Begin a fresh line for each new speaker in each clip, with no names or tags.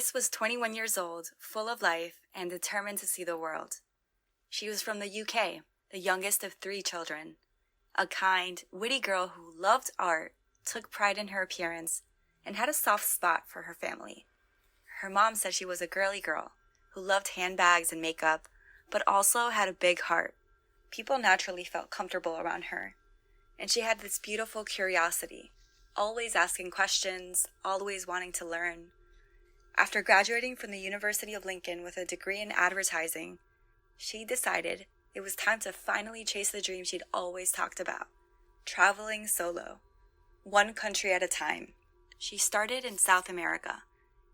Grace was 21 years old, full of life, and determined to see the world. She was from the UK, the youngest of 3 children. A kind, witty girl who loved art, took pride in her appearance, and had a soft spot for her family. Her mom said she was a girly girl who loved handbags and makeup, but also had a big heart. People naturally felt comfortable around her. And she had this beautiful curiosity, always asking questions, always wanting to learn. After graduating from the University of Lincoln with a degree in advertising, she decided it was time to finally chase the dream she'd always talked about, traveling solo, one country at a time. She started in South America,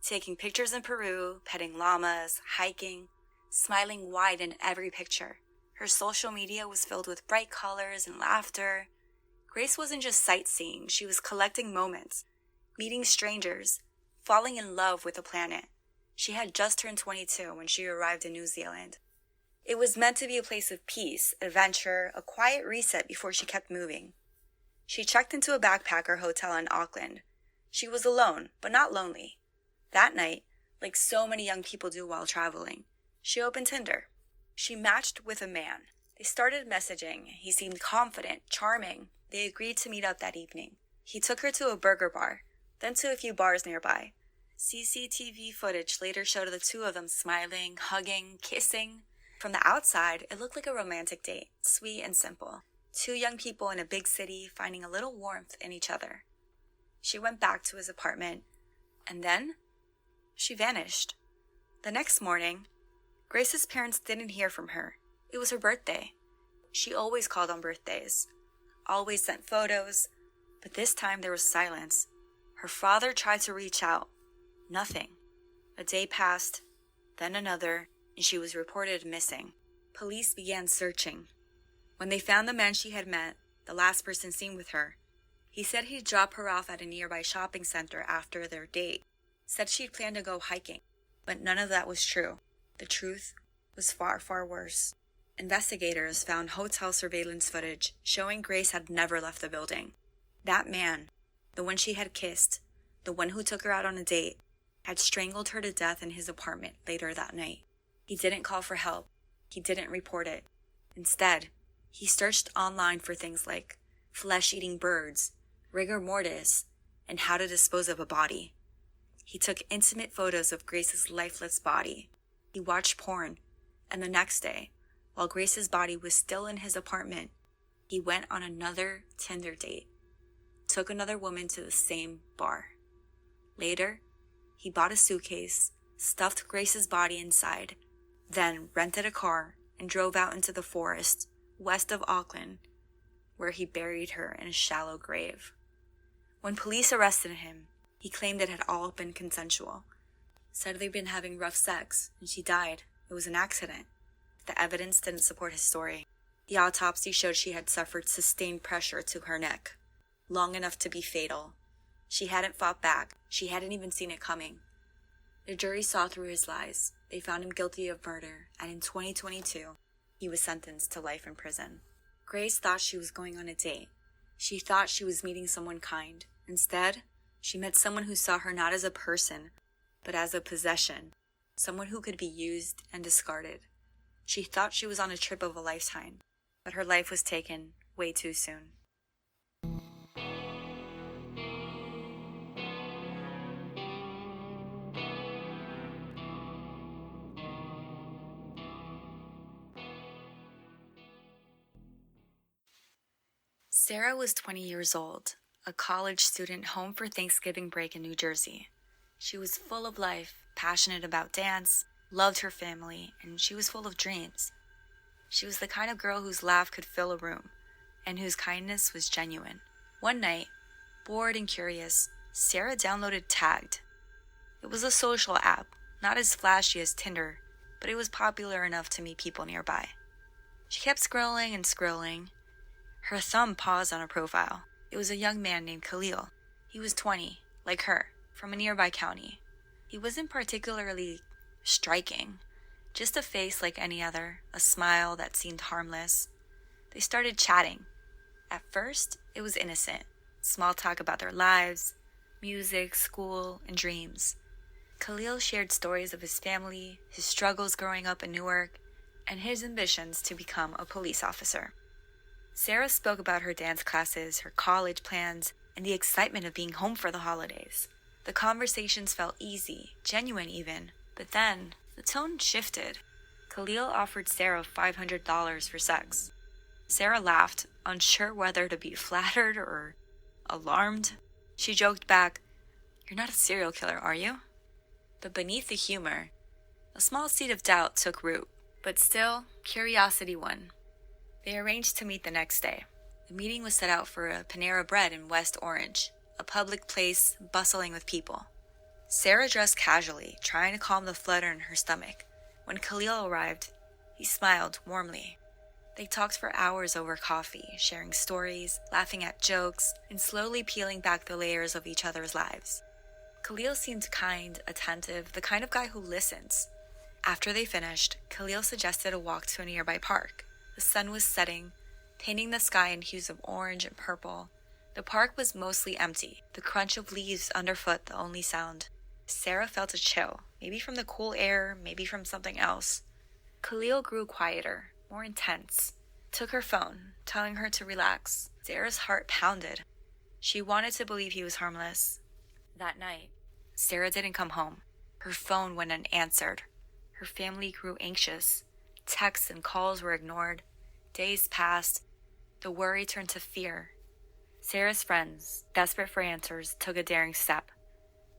taking pictures in Peru, petting llamas, hiking, smiling wide in every picture. Her social media was filled with bright colors and laughter. Grace wasn't just sightseeing, she was collecting moments, meeting strangers, falling in love with the planet. She had just turned 22 when she arrived in New Zealand. It was meant to be a place of peace, adventure, a quiet reset before she kept moving. She checked into a backpacker hotel in Auckland. She was alone, but not lonely. That night, like so many young people do while traveling, she opened Tinder. She matched with a man. They started messaging. He seemed confident, charming. They agreed to meet up that evening. He took her to a burger bar, then to a few bars nearby. CCTV footage later showed the two of them smiling, hugging, kissing. From the outside, it looked like a romantic date, sweet and simple. 2 young people in a big city finding a little warmth in each other. She went back to his apartment, and then she vanished. The next morning, Grace's parents didn't hear from her. It was her birthday. She always called on birthdays, always sent photos, but this time there was silence. Her father tried to reach out. Nothing. A day passed, then another, and she was reported missing. Police began searching. When they found the man she had met, the last person seen with her, he said he'd drop her off at a nearby shopping center after their date. Said she'd planned to go hiking, but none of that was true. The truth was far, far worse. Investigators found hotel surveillance footage showing Grace had never left the building. That man, the one she had kissed, the one who took her out on a date, had strangled her to death in his apartment later that night. He didn't call for help. He didn't report it. Instead, he searched online for things like flesh-eating birds, rigor mortis, and how to dispose of a body. He took intimate photos of Grace's lifeless body. He watched porn, and the next day, while Grace's body was still in his apartment, he went on another Tinder date, took another woman to the same bar. Later, he bought a suitcase, stuffed Grace's body inside, then rented a car and drove out into the forest west of Auckland, where he buried her in a shallow grave. When police arrested him, he claimed it had all been consensual. Said they'd been having rough sex, and she died. It was an accident. The evidence didn't support his story. The autopsy showed she had suffered sustained pressure to her neck, long enough to be fatal. She hadn't fought back. She hadn't even seen it coming. The jury saw through his lies. They found him guilty of murder, and in 2022, he was sentenced to life in prison. Grace thought she was going on a date. She thought she was meeting someone kind. Instead, she met someone who saw her not as a person, but as a possession, someone who could be used and discarded. She thought she was on a trip of a lifetime, but her life was taken way too soon. Sarah was 20 years old, a college student home for Thanksgiving break in New Jersey. She was full of life, passionate about dance, loved her family, and she was full of dreams. She was the kind of girl whose laugh could fill a room, and whose kindness was genuine. One night, bored and curious, Sarah downloaded Tagged. It was a social app, not as flashy as Tinder, but it was popular enough to meet people nearby. She kept scrolling and scrolling. Her thumb paused on a profile. It was a young man named Khalil. He was 20, like her, from a nearby county. He wasn't particularly striking, just a face like any other, a smile that seemed harmless. They started chatting. At first, it was innocent, small talk about their lives, music, school, and dreams. Khalil shared stories of his family, his struggles growing up in Newark, and his ambitions to become a police officer. Sarah spoke about her dance classes, her college plans, and the excitement of being home for the holidays. The conversations felt easy, genuine even, but then the tone shifted. Khalil offered Sarah $500 for sex. Sarah laughed, unsure whether to be flattered or alarmed. She joked back, "You're not a serial killer, are you?" But beneath the humor, a small seed of doubt took root. But still, curiosity won. They arranged to meet the next day. The meeting was set out for a Panera Bread in West Orange, a public place bustling with people. Sarah dressed casually, trying to calm the flutter in her stomach. When Khalil arrived, he smiled warmly. They talked for hours over coffee, sharing stories, laughing at jokes, and slowly peeling back the layers of each other's lives. Khalil seemed kind, attentive, the kind of guy who listens. After they finished, Khalil suggested a walk to a nearby park. The sun was setting, painting the sky in hues of orange and purple. The park was mostly empty, the crunch of leaves underfoot the only sound. Sarah felt a chill, maybe from the cool air, maybe from something else. Khalil grew quieter, more intense. Took her phone, telling her to relax. Sarah's heart pounded. She wanted to believe he was harmless. That night, Sarah didn't come home. Her phone went unanswered. Her family grew anxious. Texts and calls were ignored. Days passed. The worry turned to fear. Sarah's friends, desperate for answers, took a daring step.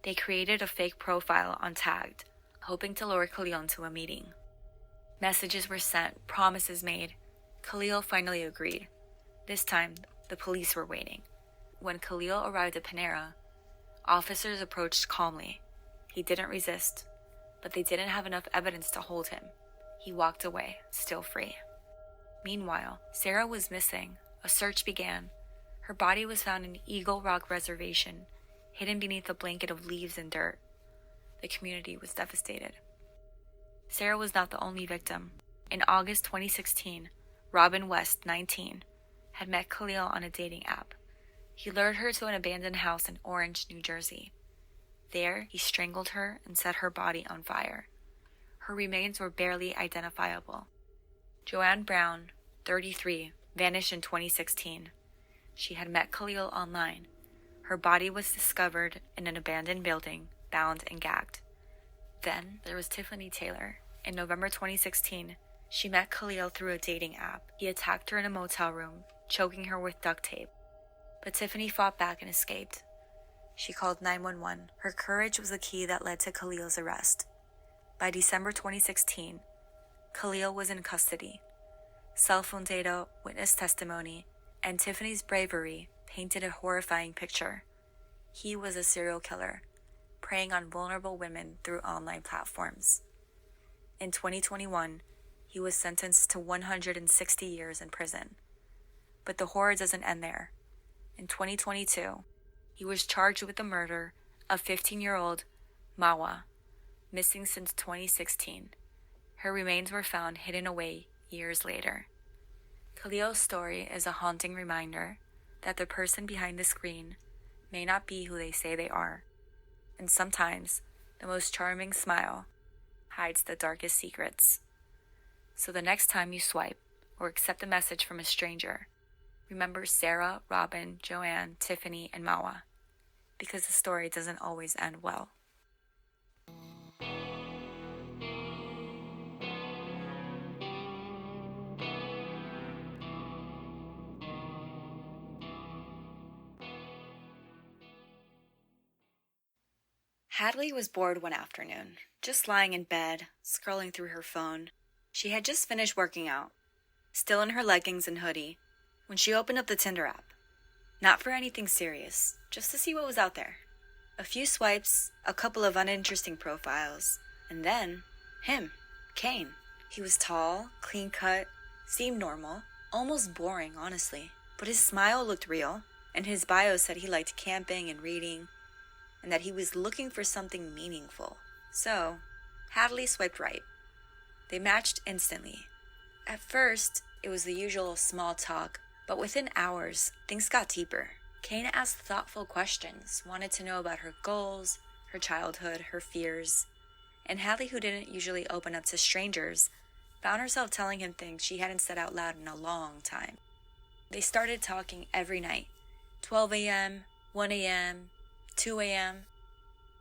They created a fake profile untagged, hoping to lure Khalil into a meeting. Messages were sent, promises made. Khalil finally agreed. This time, the police were waiting. When Khalil arrived at Panera, officers approached calmly. He didn't resist, but they didn't have enough evidence to hold him. He walked away, still free. Meanwhile, Sarah was missing. A search began. Her body was found in Eagle Rock Reservation, hidden beneath a blanket of leaves and dirt. The community was devastated. Sarah was not the only victim. In August 2016, Robin West, 19, had met Khalil on a dating app. He lured her to an abandoned house in Orange, New Jersey. There, he strangled her and set her body on fire. Her remains were barely identifiable. Joanne Brown, 33, vanished in 2016. She had met Khalil online. Her body was discovered in an abandoned building, bound and gagged. Then there was Tiffany Taylor. In November 2016, she met Khalil through a dating app. He attacked her in a motel room, choking her with duct tape. But Tiffany fought back and escaped. She called 911. Her courage was the key that led to Khalil's arrest. By December 2016, Khalil was in custody. Cell phone data, witness testimony, and Tiffany's bravery painted a horrifying picture. He was a serial killer, preying on vulnerable women through online platforms. In 2021, he was sentenced to 160 years in prison. But the horror doesn't end there. In 2022, he was charged with the murder of 15-year-old Mawa, missing since 2016. Her remains were found hidden away years later. Khalil's story is a haunting reminder that the person behind the screen may not be who they say they are. And sometimes, the most charming smile hides the darkest secrets. So the next time you swipe or accept a message from a stranger, remember Sarah, Robin, Joanne, Tiffany, and Mawa, because the story doesn't always end well. Hadley was bored one afternoon, just lying in bed, scrolling through her phone. She had just finished working out, still in her leggings and hoodie, when she opened up the Tinder app. Not for anything serious, just to see what was out there. A few swipes, a couple of uninteresting profiles, and then, him, Kane. He was tall, clean-cut, seemed normal, almost boring, honestly. But his smile looked real, and his bio said he liked camping and reading, and that he was looking for something meaningful. So, Hadley swiped right. They matched instantly. At first, it was the usual small talk, but within hours, things got deeper. Kane asked thoughtful questions, wanted to know about her goals, her childhood, her fears. And Hadley, who didn't usually open up to strangers, found herself telling him things she hadn't said out loud in a long time. They started talking every night, 12 a.m., 1 a.m., 2 a.m.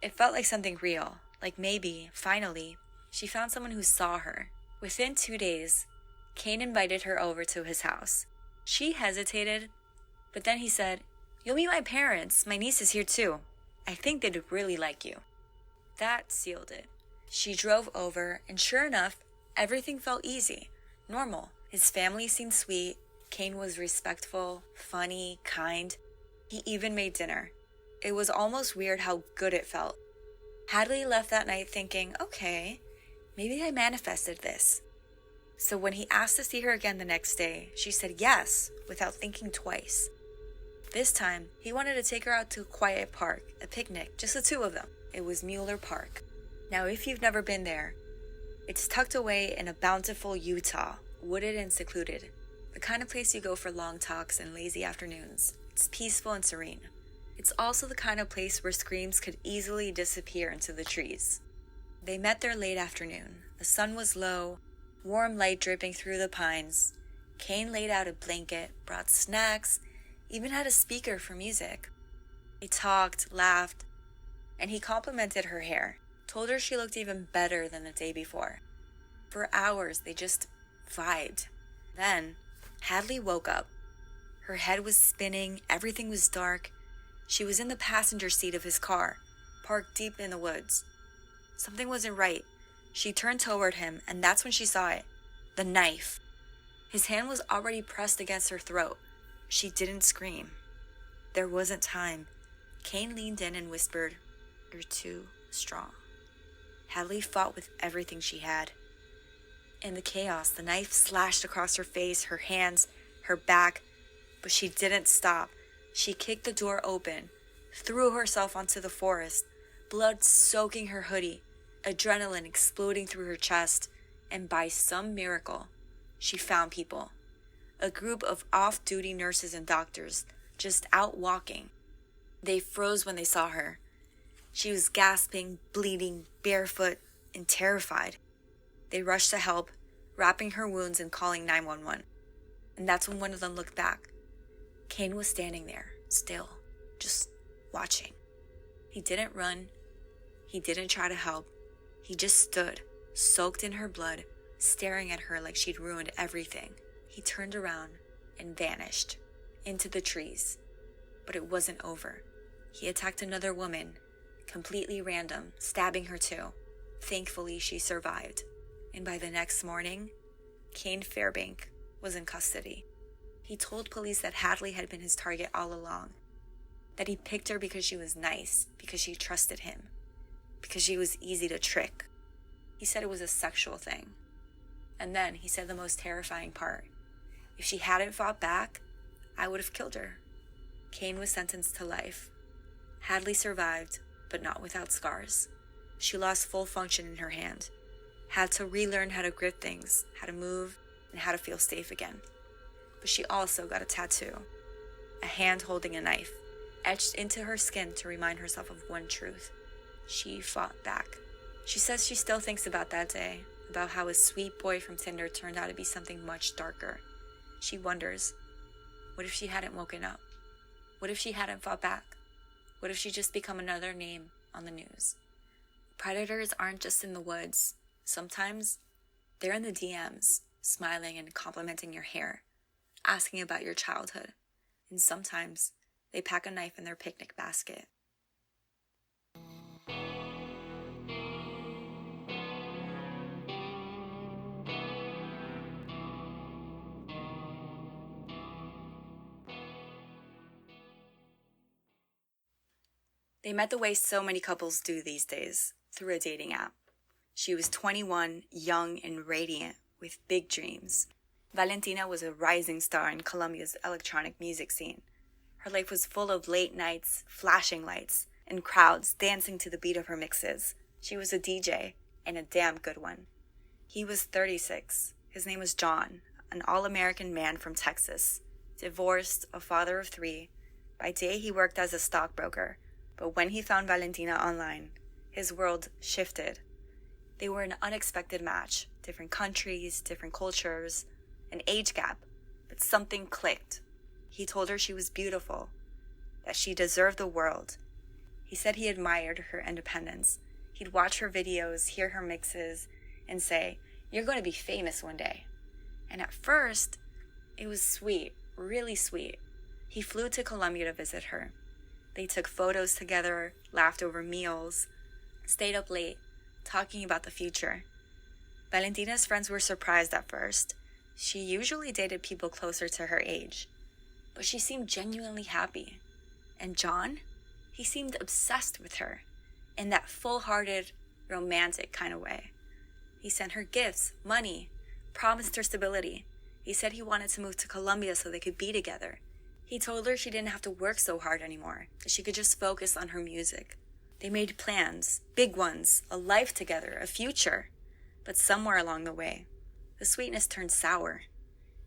It felt like something real, like maybe, finally, she found someone who saw her. Within 2 days, Kane invited her over to his house. She hesitated, but then he said, "You'll meet my parents. My niece is here too. I think they'd really like you." That sealed it. She drove over, and sure enough, everything felt easy, normal. His family seemed sweet. Kane was respectful, funny, kind. He even made dinner. It was almost weird how good it felt. Hadley left that night thinking, okay, maybe I manifested this. So when he asked to see her again the next day, she said yes, without thinking twice. This time, he wanted to take her out to a quiet park, a picnic, just the two of them. It was Mueller Park. Now, if you've never been there, it's tucked away in a bountiful Utah, wooded and secluded. The kind of place you go for long talks and lazy afternoons. It's peaceful and serene. It's also the kind of place where screams could easily disappear into the trees. They met there late afternoon. The sun was low, warm light dripping through the pines. Kane laid out a blanket, brought snacks, even had a speaker for music. They talked, laughed, and he complimented her hair, told her she looked even better than the day before. For hours, they just vibed. Then, Hadley woke up. Her head was spinning, everything was dark. She was in the passenger seat of his car, parked deep in the woods. Something wasn't right. She turned toward him, and that's when she saw it. The knife. His hand was already pressed against her throat. She didn't scream. There wasn't time. Kane leaned in and whispered, "You're too strong." Hadley fought with everything she had. In the chaos, the knife slashed across her face, her hands, her back, but she didn't stop. She kicked the door open, threw herself onto the forest, blood soaking her hoodie, adrenaline exploding through her chest, and by some miracle, she found people. A group of off-duty nurses and doctors just out walking. They froze when they saw her. She was gasping, bleeding, barefoot, and terrified. They rushed to help, wrapping her wounds and calling 911. And that's when one of them looked back. Kane was standing there, still, just watching. He didn't run. He didn't try to help. He just stood, soaked in her blood, staring at her like she'd ruined everything. He turned around and vanished into the trees. But it wasn't over. He attacked another woman, completely random, stabbing her too. Thankfully, she survived. And by the next morning, Kane Fairbank was in custody. He told police that Hadley had been his target all along, that he picked her because she was nice, because she trusted him, because she was easy to trick. He said it was a sexual thing. And then he said the most terrifying part. If she hadn't fought back, I would have killed her. Kane was sentenced to life. Hadley survived, but not without scars. She lost full function in her hand, had to relearn how to grip things, how to move, and how to feel safe again. But she also got a tattoo, a hand holding a knife, etched into her skin to remind herself of one truth. She fought back. She says she still thinks about that day, about how a sweet boy from Tinder turned out to be something much darker. She wonders, what if she hadn't woken up? What if she hadn't fought back? What if she just become another name on the news? Predators aren't just in the woods. Sometimes they're in the DMs, smiling and complimenting your hair, asking about your childhood. And sometimes they pack a knife in their picnic basket. They met the way so many couples do these days, through a dating app. She was 21, young and radiant, with big dreams. Valentina was a rising star in Colombia's electronic music scene. Her life was full of late nights, flashing lights, and crowds dancing to the beat of her mixes. She was a DJ, and a damn good one. He was 36. His name was John, an all-American man from Texas. Divorced, a father of 3. By day he worked as a stockbroker, But when he found Valentina online, his world shifted. They were an unexpected match. Different countries, different cultures, an age gap. But something clicked. He told her she was beautiful, that she deserved the world. He said he admired her independence. He'd watch her videos, hear her mixes, and say, "You're going to be famous one day." And at first, it was sweet, really sweet. He flew to Colombia to visit her. They took photos together, laughed over meals, stayed up late, talking about the future. Valentina's friends were surprised at first. She usually dated people closer to her age, but she seemed genuinely happy. And John? He seemed obsessed with her, in that full-hearted, romantic kind of way. He sent her gifts, money, promised her stability. He said he wanted to move to Colombia so they could be together. He told her she didn't have to work so hard anymore, that she could just focus on her music. They made plans, big ones, a life together, a future. But somewhere along the way, the sweetness turned sour.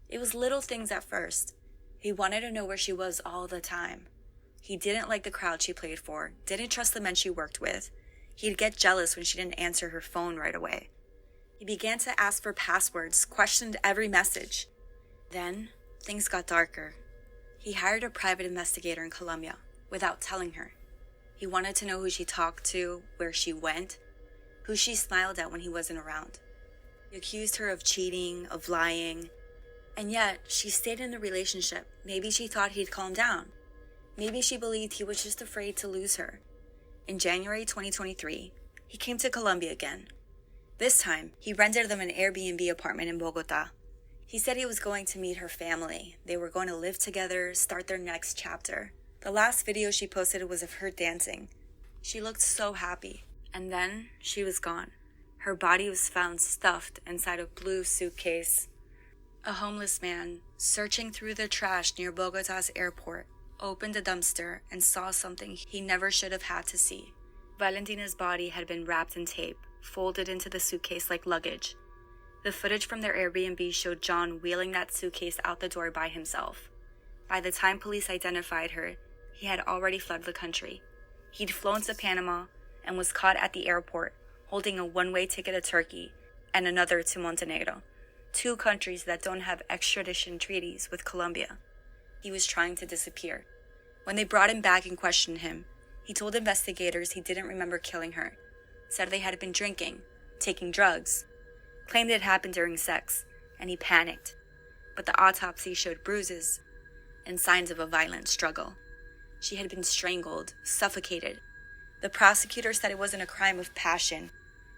It was little things at first. He wanted to know where she was all the time. He didn't like the crowd she played for, didn't trust the men she worked with. He'd get jealous when she didn't answer her phone right away. He began to ask for passwords, questioned every message. Then, things got darker. He hired a private investigator in Colombia, without telling her. He wanted to know who she talked to, where she went, who she smiled at when he wasn't around. He accused her of cheating, of lying, and yet she stayed in the relationship. Maybe she thought he'd calm down. Maybe she believed he was just afraid to lose her. In January 2023, he came to Colombia again. This time, he rented them an Airbnb apartment in Bogota. He said he was going to meet her family. They were going to live together, start their next chapter. The last video she posted was of her dancing. She looked so happy. And then she was gone. Her body was found stuffed inside a blue suitcase. A homeless man, searching through the trash near Bogota's airport, opened a dumpster and saw something he never should have had to see. Valentina's body had been wrapped in tape, folded into the suitcase like luggage. The footage from their Airbnb showed John wheeling that suitcase out the door by himself. By the time police identified her, he had already fled the country. He'd flown to Panama and was caught at the airport, holding a one-way ticket to Turkey and another to Montenegro, 2 countries that don't have extradition treaties with Colombia. He was trying to disappear. When they brought him back and questioned him, he told investigators he didn't remember killing her, said they had been drinking, taking drugs, claimed it happened during sex, and he panicked. But the autopsy showed bruises and signs of a violent struggle. She had been strangled, suffocated. The prosecutor said it wasn't a crime of passion.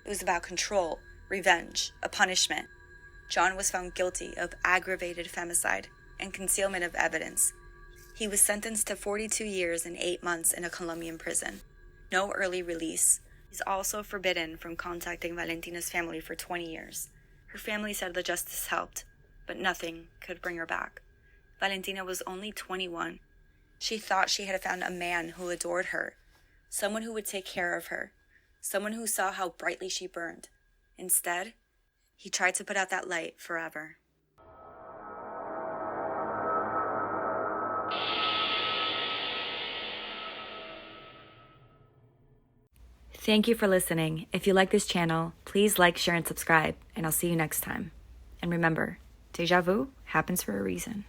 It was about control, revenge, a punishment. John was found guilty of aggravated femicide and concealment of evidence. He was sentenced to 42 years and 8 months in a Colombian prison. No early release. He's also forbidden from contacting Valentina's family for 20 years. Her family said the justice helped, but nothing could bring her back. Valentina was only 21. She thought she had found a man who adored her, someone who would take care of her, someone who saw how brightly she burned. Instead, he tried to put out that light forever. Thank you for listening. If you like this channel, please like, share, and subscribe, and I'll see you next time. And remember, déjà vu happens for a reason.